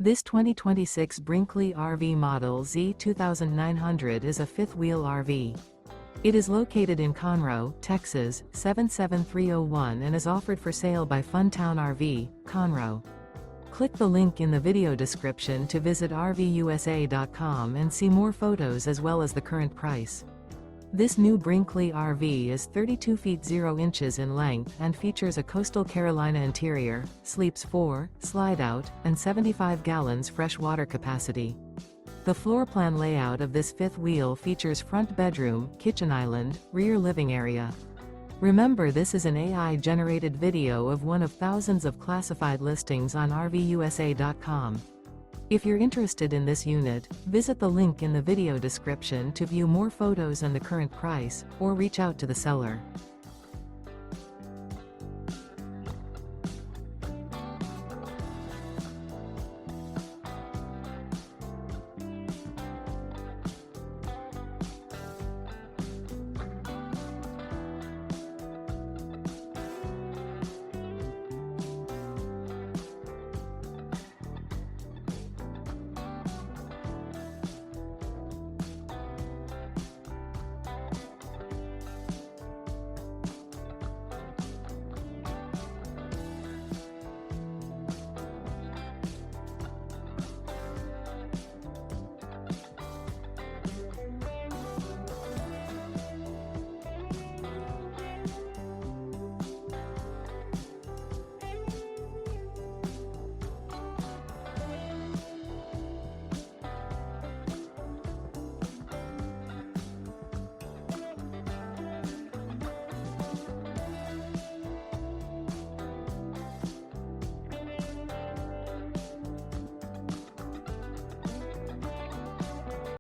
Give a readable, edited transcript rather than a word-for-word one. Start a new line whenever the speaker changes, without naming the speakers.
This 2026 Brinkley RV Model Z 2900 is a fifth-wheel RV. It is located in Conroe, Texas, 77301 and is offered for sale by Funtown RV, Conroe. Click the link in the video description to visit RVUSA.com and see more photos as well as the current price. This new Brinkley RV is 32 feet 0 inches in length and features a coastal Carolina interior, sleeps 4, slide-out, and 75 gallons fresh water capacity. The floor plan layout of this fifth wheel features front bedroom, kitchen island, rear living area. Remember, this is an AI-generated video of one of thousands of classified listings on RVUSA.com. If you're interested in this unit, visit the link in the video description to view more photos and the current price, or reach out to the seller.